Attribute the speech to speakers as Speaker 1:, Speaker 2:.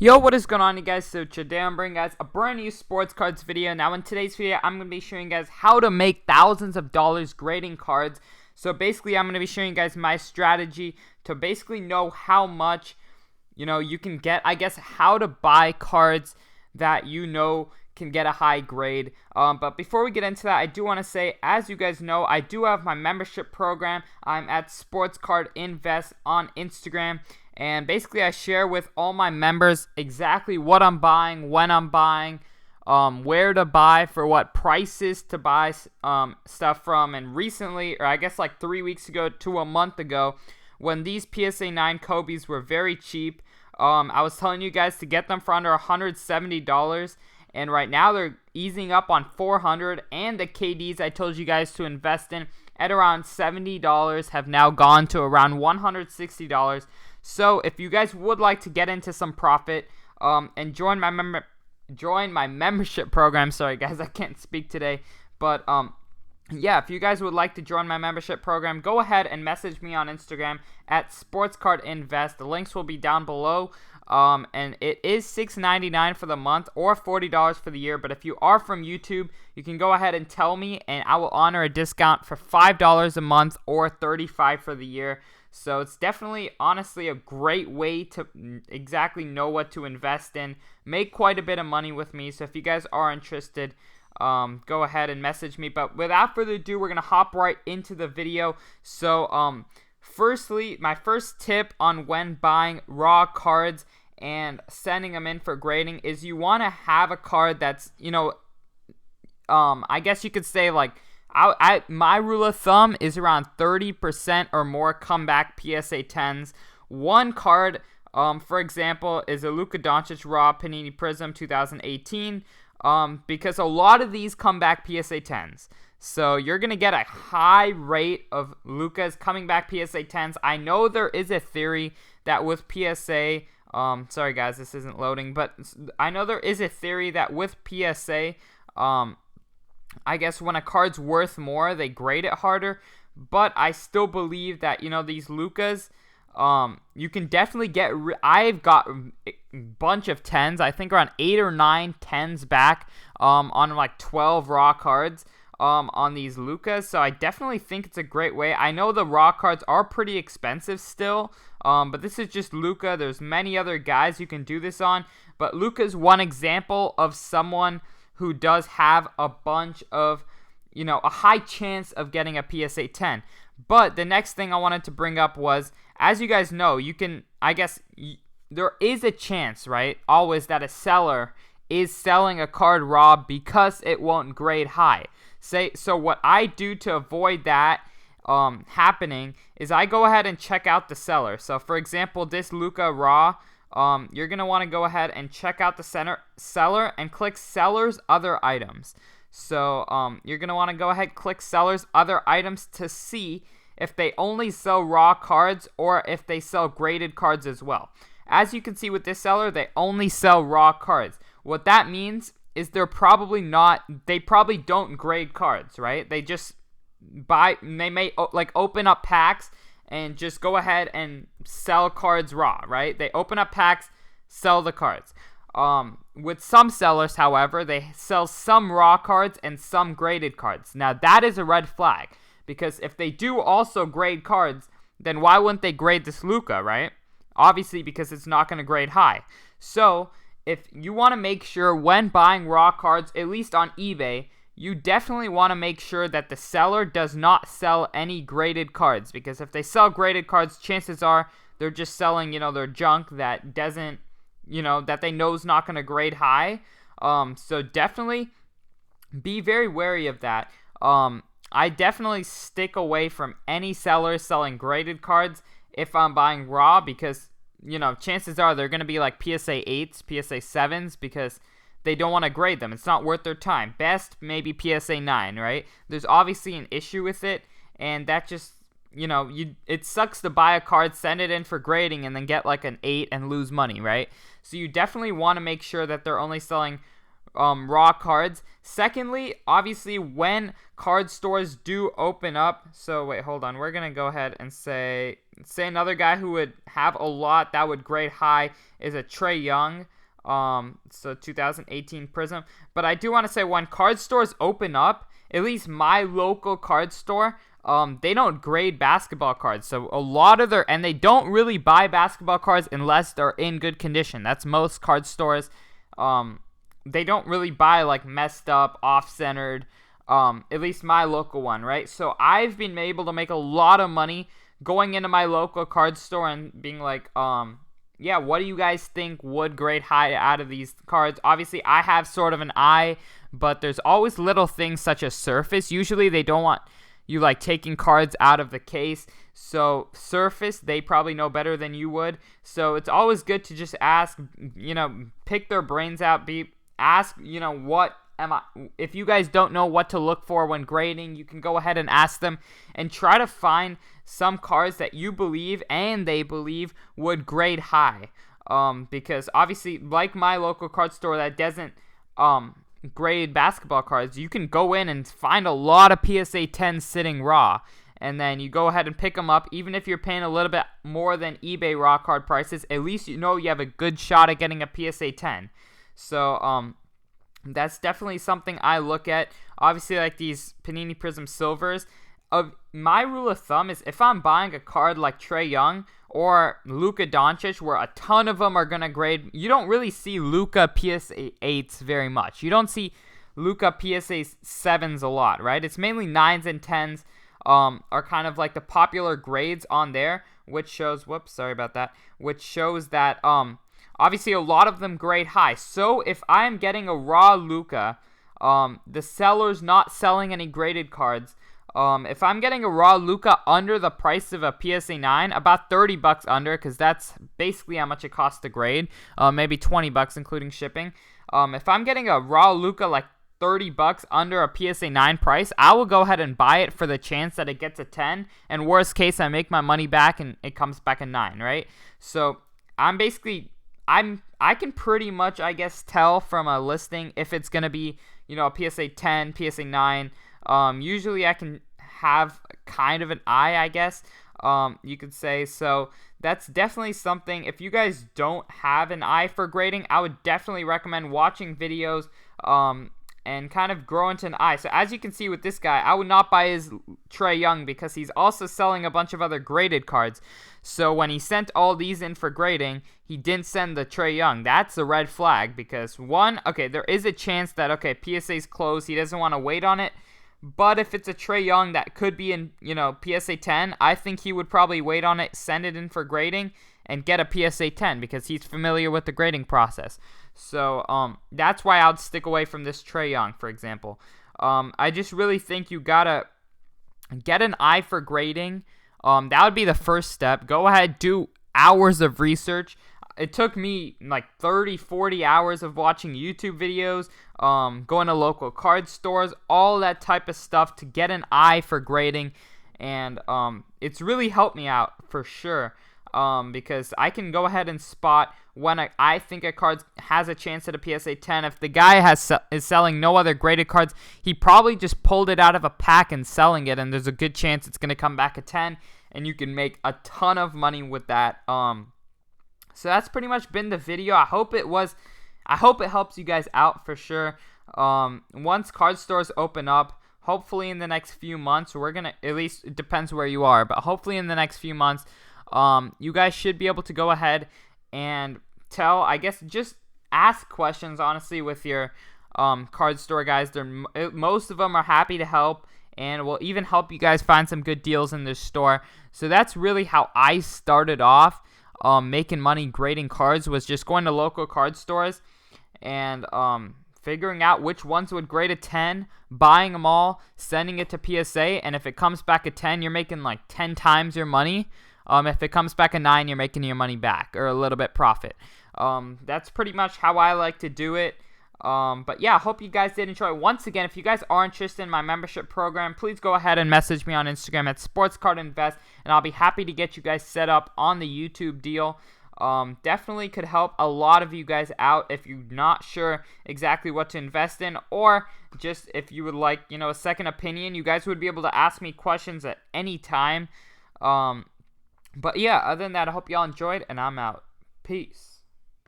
Speaker 1: Yo, what is going on, you guys? So today I'm bringing guys a brand new sports cards video. Now in today's video, I'm going to be showing you guys how to make thousands of dollars grading cards. So basically, I'm going to be showing you guys my strategy to basically know how much, you can get, I guess, how to buy cards that can get a high grade. But before we get into that, I do want to say, as you guys know, I do have my membership program. I'm at Sports Card Invest on Instagram. And basically, I share with all my members exactly what I'm buying, when I'm buying, where to buy, for what prices to buy stuff from. And recently, or I guess like 3 weeks ago to a month ago, when these PSA 9 Kobe's were very cheap, I was telling you guys to get them for under $170. And right now, they're easing up on $400. And the KDs I told you guys to invest in at around $70 have now gone to around $160. So if you guys would like to get into some profit and join my membership program, sorry guys, I can't speak today, but yeah, if you guys would like to join my membership program, go ahead and message me on Instagram at SportsCardInvest. The links will be down below. And it is $6.99 for the month or $40 for the year. But if you are from YouTube, you can go ahead and tell me, and I will honor a discount for $5 a month or $35 for the year. So it's definitely, honestly, a great way to exactly know what to invest in. Make quite a bit of money with me. So if you guys are interested, go ahead and message me. But without further ado, we're going to hop right into the video. So, firstly, my first tip on when buying raw cards and sending them in for grading is you want to have a card that's, I guess you could say like, my rule of thumb is around 30% or more comeback PSA 10s. One card, for example, is a Luka Doncic Raw Panini Prism 2018, because a lot of these comeback PSA 10s. So you're going to get a high rate of Luka's coming back PSA 10s. I know there is a theory that with PSA, sorry guys, this isn't loading, but I know there is a theory that with PSA, I guess when a card's worth more, they grade it harder. But I still believe that, these Lukas, you can definitely get, I've got a bunch of 10s, I think around 8 or 9 10s back, on like 12 raw cards, on these Lukas. So I definitely think it's a great way. I know the raw cards are pretty expensive still, but this is just Luka. There's many other guys you can do this on, but Luka's one example of someone who does have a bunch of, a high chance of getting a PSA 10. But the next thing I wanted to bring up was, as you guys know, there is a chance, right, always, that a seller is selling a card raw because it won't grade high. So what I do to avoid that happening is I go ahead and check out the seller. So for example, this Luka Raw, you're going to want to go ahead and check out the seller and click seller's other items. So you're going to want to go ahead, click seller's other items to see if they only sell raw cards or if they sell graded cards as well. As you can see with this seller, they only sell raw cards. What that means is they probably don't grade cards, right? They just they may like open up packs and just go ahead and sell cards raw, right? They open up packs, sell the cards. With some sellers, however, they sell some raw cards and some graded cards. Now, that is a red flag, because if they do also grade cards, then why wouldn't they grade this Luka, right? Obviously, because it's not going to grade high. So, if you want to make sure when buying raw cards, at least on eBay, you definitely want to make sure that the seller does not sell any graded cards, because if they sell graded cards, chances are they're just selling, their junk that doesn't, that they know is not going to grade high. So definitely be very wary of that. I definitely stick away from any sellers selling graded cards if I'm buying raw, because, chances are they're going to be like PSA 8s, PSA 7s, because they don't want to grade them. It's not worth their time. Best, maybe PSA 9, right? There's obviously an issue with it, and that just, it sucks to buy a card, send it in for grading, and then get like an 8 and lose money, right? So you definitely want to make sure that they're only selling raw cards. Secondly, obviously, when card stores do open up, so wait, hold on, we're going to go ahead and say, say another guy who would have a lot that would grade high is a Trae Young. So 2018 Prism. But I do want to say, when card stores open up, at least my local card store, they don't grade basketball cards. So a lot of and they don't really buy basketball cards unless they're in good condition. That's most card stores. They don't really buy like messed up, off-centered, at least my local one, right? So I've been able to make a lot of money going into my local card store and being like, yeah, what do you guys think would grade high out of these cards? Obviously, I have sort of an eye, but there's always little things such as surface. Usually, they don't want you like taking cards out of the case. So surface, they probably know better than you would. So it's always good to just ask, pick their brains out, ask, what am I? If you guys don't know what to look for when grading, you can go ahead and ask them and try to find some cards that you believe and they believe would grade high. Because obviously, like my local card store that doesn't grade basketball cards, you can go in and find a lot of PSA 10 sitting raw. And then you go ahead and pick them up. Even if you're paying a little bit more than eBay raw card prices, at least you know you have a good shot at getting a PSA 10. So, that's definitely something I look at. Obviously, like these Panini Prism Silvers, my rule of thumb is if I'm buying a card like Trae Young or Luka Doncic, where a ton of them are going to grade, you don't really see Luka PSA 8s very much. You don't see Luka PSA 7s a lot, right? It's mainly 9s and 10s are kind of like the popular grades on there, which shows, which shows that obviously a lot of them grade high. So if I'm getting a raw Luka, the seller's not selling any graded cards. If I'm getting a raw Luka under the price of a PSA 9, about $30 under, because that's basically how much it costs to grade, maybe $20 including shipping. If I'm getting a raw Luka like $30 under a PSA 9 price, I will go ahead and buy it for the chance that it gets a 10, and worst case, I make my money back and it comes back a 9, right? So I can pretty much, I guess, tell from a listing if it's going to be, a PSA 10, PSA 9. Usually I can have kind of an eye, I guess, you could say. So that's definitely something. If you guys don't have an eye for grading, I would definitely recommend watching videos and kind of grow into an eye. So as you can see with this guy, I would not buy his Trae Young because he's also selling a bunch of other graded cards. So when he sent all these in for grading, he didn't send the Trae Young. That's a red flag because there is a chance that, PSA's closed. He doesn't want to wait on it. But if it's a Trae Young that could be in, PSA 10, I think he would probably wait on it, send it in for grading, and get a PSA 10 because he's familiar with the grading process. So that's why I'd stick away from this Trae Young, for example. I just really think you gotta get an eye for grading. That would be the first step. Go ahead, do hours of research. It took me like 30, 40 hours of watching YouTube videos, going to local card stores, all that type of stuff to get an eye for grading. And it's really helped me out for sure. Because I can go ahead and spot when I think a card has a chance at a PSA 10. If the guy is selling no other graded cards, he probably just pulled it out of a pack and selling it, and there's a good chance it's going to come back a 10, and you can make a ton of money with that. So that's pretty much been the video. I hope it helps you guys out for sure. Once card stores open up, hopefully in the next few months, we're going to, at least it depends where you are, but hopefully in the next few months, you guys should be able to go ahead and just ask questions, honestly, with your card store guys. Most of them are happy to help and will even help you guys find some good deals in their store. So that's really how I started off making money grading cards, was just going to local card stores and figuring out which ones would grade a 10, buying them all, sending it to PSA, and if it comes back a 10, you're making like 10 times your money. If it comes back a 9, you're making your money back or a little bit profit. That's pretty much how I like to do it. But yeah, I hope you guys did enjoy. Once again, if you guys are interested in my membership program, please go ahead and message me on Instagram at SportsCardInvest, and I'll be happy to get you guys set up on the YouTube deal. Definitely could help a lot of you guys out if you're not sure exactly what to invest in, or just if you would like, a second opinion. You guys would be able to ask me questions at any time. But yeah, other than that, I hope y'all enjoyed, and I'm out. Peace.